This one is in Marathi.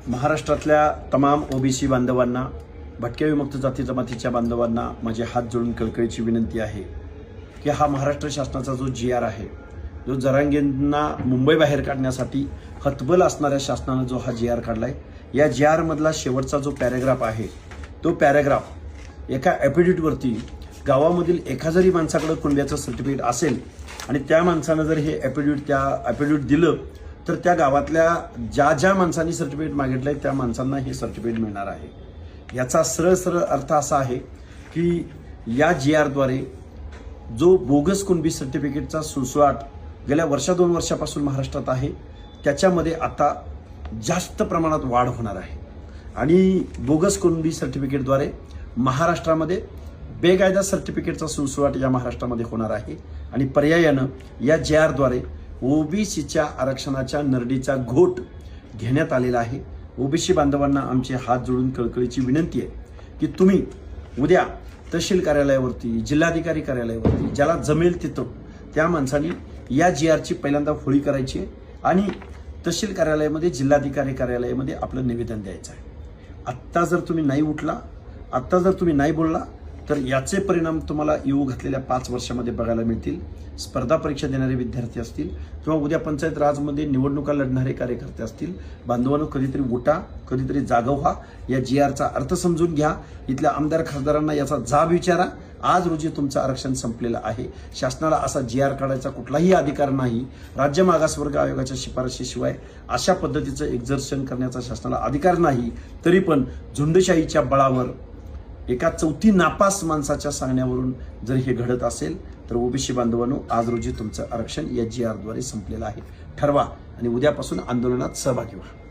महाराष्ट्रातल्या तमाम ओबीसी बांधवांना, भटक्या विमुक्त जाती जमातीच्या बांधवांना माझे हात जोडून कळकळीची विनंती आहे की हा महाराष्ट्र शासनाचा जो GR आहे, जो जरांगेंना मुंबई बाहेर काढण्यासाठी हतबल असणाऱ्या शासनानं जो हा GR काढलाय, या GR मधला शेवटचा जो पॅराग्राफ आहे, तो पॅराग्राफ एका ॲफिडेव्हिटवरती गावामधील एका जरी माणसाकडे कुणब्याचं सर्टिफिकेट असेल आणि त्या माणसानं जर हे ॲफिडेव्हिट दिलं तर त्या गावातल्या ज्या माणसांनी सर्टिफिकेट मागितलंय त्या माणसांना हे सर्टिफिकेट मिळणार आहे। याचा सरळ अर्थ असा आहे की या GRद्वारे जो बोगस कुणबी सर्टिफिकेटचा सुळसुळाट गेल्या दोन वर्षापासून महाराष्ट्रात आहे, त्याच्यामध्ये आता जास्त प्रमाणात वाढ होणार आहे आणि बोगस कुणबी सर्टिफिकेटद्वारे महाराष्ट्रामध्ये बेकायदा सर्टिफिकेटचा सुळसुळाट या महाराष्ट्रामध्ये होणार आहे आणि पर्यायानं या GRद्वारे ओबीसीच्या आरक्षणाच्या नरडीचा घोट घेण्यात आलेला आहे। ओबीसी बांधवांना आमचे हात जोडून कळकळीची विनंती आहे की तुम्ही उद्या तहसील कार्यालयावरती, जिल्हाधिकारी कार्यालयावरती ज्याला जमेल तिथं त्या माणसांनी या GRची पहिल्यांदा होळी करायची आहे आणि तहसील कार्यालयामध्ये, जिल्हाधिकारी कार्यालयामध्ये आपलं निवेदन द्यायचं आहे। आत्ता जर तुम्ही नाही उठला, आत्ता जर तुम्ही नाही बोलला तर याचे परिणाम तुम्हाला येऊ घातलेल्या 5 वर्षामध्ये बघायला मिळतील। स्पर्धा परीक्षा देणारे विद्यार्थी असतील किंवा उद्या पंचायत राजमध्ये निवडणुका लढणारे कार्यकर्ते असतील, बांधवांनो कधीतरी उठा, कधीतरी जागा व्हा, या GRचा अर्थ समजून घ्या, इथल्या आमदार खासदारांना याचा जाब विचारा। आज रोजी तुमचं आरक्षण संपलेलं आहे। शासनाला असा GR काढायचा कुठलाही अधिकार नाही। राज्य मागासवर्ग आयोगाच्या शिफारशीशिवाय अशा पद्धतीचं एक्झर्शन करण्याचा शासनाला अधिकार नाही। तरी पण झुंडशाहीच्या बळावर एका चौथी नापास माणसाच्या सांगण्यावरून जर हे घडत असेल तर ओबीसी बांधवांनो, आज रोजी तुमचं आरक्षण या GRद्वारे संपलेलं आहे। ठरवा आणि उद्यापासून आंदोलनात सहभागी व्हा।